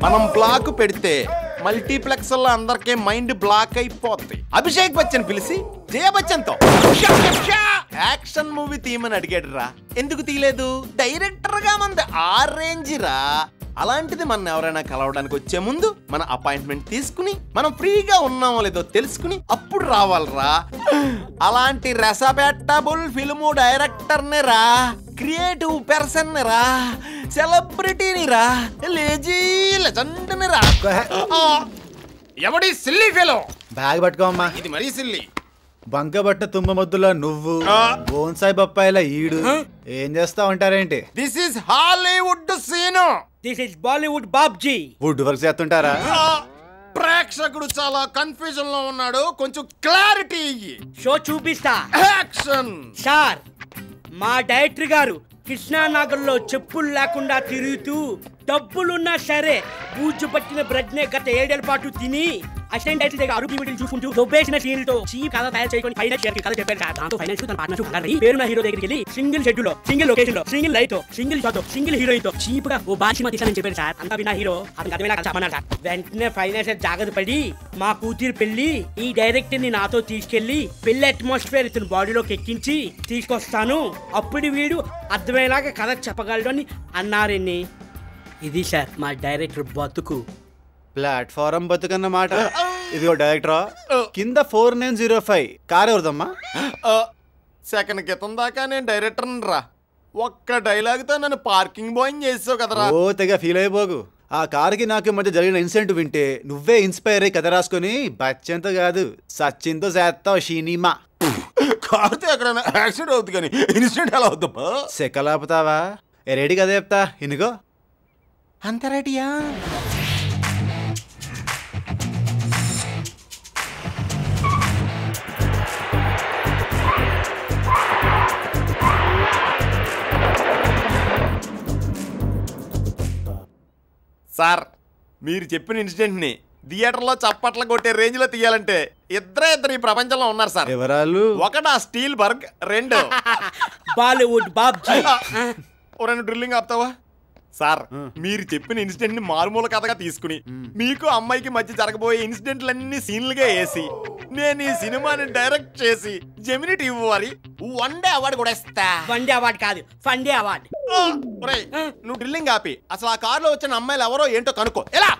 మనం బ్లాక్ పెడితే మల్టీప్లెక్స్ లో అందరికీ మైండ్ బ్లాక్ అయిపోద్ది. అభిషేక్ బచ్చన్ పిలిచి జయ బచ్చన్ తో యాక్షన్ మూవీ తీయమని అడిగాడు రా. ఎందుకు తీయలేదు? డైరెక్టర్ గా మంది ఆ రేంజ్ రా. అలాంటిది మన ఎవరైనా కలవడానికి వచ్చే ముందు మన అపాయింట్మెంట్ తీసుకుని మనం ఫ్రీగా ఉన్నామో లేదో తెలుసుకుని అప్పుడు రావాలరా. అలాంటి రెసపెట్టబుల్ ఫిల్ము డైరెక్టర్ని రా, క్రియేటివ్ పర్సన్ రా, సెలబ్రిటీని రా, లెజెండ్ని రా. ఎవడి సిల్లీ ఫెలో? బ్యాగ్ పట్టుకోమ్మా. ఇది మరీ సిల్లీ. బంకబట్ట తుమ్మ మొద్దులా నువ్వు, బోన్సాయి బొప్పాయిలా ఈడు. ఏం చేస్తా ఉంటారేంటి? This is Hollywood scene. This is Bollywood Babji. Wood work చేస్తుంటారా? ప్రేక్షకుడు చాలా కన్ఫ్యూజన్ లో ఉన్నాడు, కొంచెం క్లారిటీ ఇయ్యి. షో చూపిస్తా. యాక్షన్. సార్, మా డైరెక్టర్ గారు కృష్ణానగర్లో చెప్పులు లేకుండా తిరుగుతూ డబ్బులున్నా సరే పూజ పట్టిన బ్రెడ్ నే గత 7 ఏళ్ల పాటు తిని అసిస్టెంట్ డైరెక్టర్ దగ్గర అరుపు వీడియోలు చూసుకుంటూ దొబ్బేసిన సీన్లతో చీప్ కథ తయారు చేసుకొని ఫైనల్ షేర్ కథ చెప్పారు సార్. దాంతో ఫైనాన్స్ తన పార్ట్నర్షిప్ ఉండాలి. పేరున్న హీరో దగ్గరికి వెళ్ళి సింగిల్ షెడ్యూల్ లో, సింగిల్ లొకేషన్ లో, సింగిల్ లైట్ తో, సింగిల్ షాట్ తో, సింగిల్ హీరోయిన్ తో చీప్ గా ఓ బాషిమా తీసానని చెప్పారు సార్. అంతా విన్నా హీరో అతనికి అర్థమైనా చెప్పమన్నారు సార్. వెంటనే ఫైనాన్స్ జాగ్రత్త పడి మా కూతురు పెళ్లి ఈ డైరెక్టర్ ని నాతో తీసుకెళ్లి పెళ్లి అట్మాస్ఫియర్ ఇతని బాడీలోకి ఎక్కించి తీసుకొస్తాను, అప్పుడు వీడు అర్థమయ్యేలాగా కథ చెప్పగలడు అని అన్నారని. ఇది సార్ మా డైరెక్టర్ బతుకు. ప్లాట్ఫారం బతుకన్నమాట. ఇదిగో డైరెక్టరా, కింద 4905 కార్ ఎవరిదమ్మా? సెకండ్ క్రితం దాకా నేను డైరెక్టర్ రా. ఒక్క డైలాగ్ తో నన్ను పార్కింగ్ బాయ్ చేసావు కదరా. ఓ తెగ ఫీల్ అయిపోకు. ఆ కారుకి నాకు మధ్య జరిగిన ఇన్సిడెంట్ వింటే నువ్వే ఇన్స్పైర్ అయ్యి కథ రాసుకొని బచ్చంతో కాదు సచిన్తో చేస్తావు సినిమా. కారుతో ఎక్కడైనా యాక్సిడెంట్ అవుతుంది కానీ ఇన్సిడెంట్ ఎలా అవుతుందా? సెకలాపుతావా? రెడీ కదా చెప్తా ఇనుగో. అంత రెడీయా? సార్, మీరు చెప్పిన ఇన్సిడెంట్ ని థియేటర్ లో చప్పట్ల కొట్టే రేంజ్ లో తీయాలంటే ఇద్దరు ఈ ప్రపంచంలో ఉన్నారు సార్. ఎవరాలు? ఒకటి ఆ స్టీల్ బర్గ్, రెండు బాలీవుడ్ బాబ్జీ. రెండు డ్రిల్లింగ్ ఆపుతావా సార్? మీరు చెప్పిన ఇన్సిడెంట్ ని మారుమూల కథగా తీసుకుని మీకు అమ్మాయికి మధ్య జరగబోయే ఇన్సిడెంట్లన్నీ సీన్లుగా వేసి నేను ఈ సినిమాని డైరెక్ట్ చేసి జెమిని టీవీ వారి 1 డే అవార్డు కూడా ఇస్తా. 1 డే అవార్డు కాదు, ఫండే అవార్డు. నువ్వు డ్రిల్లింగ్ ఆపి అసలు ఆ కారులో వచ్చిన అమ్మాయిలు ఎవరో ఏంటో కనుక్కో. ఎలా?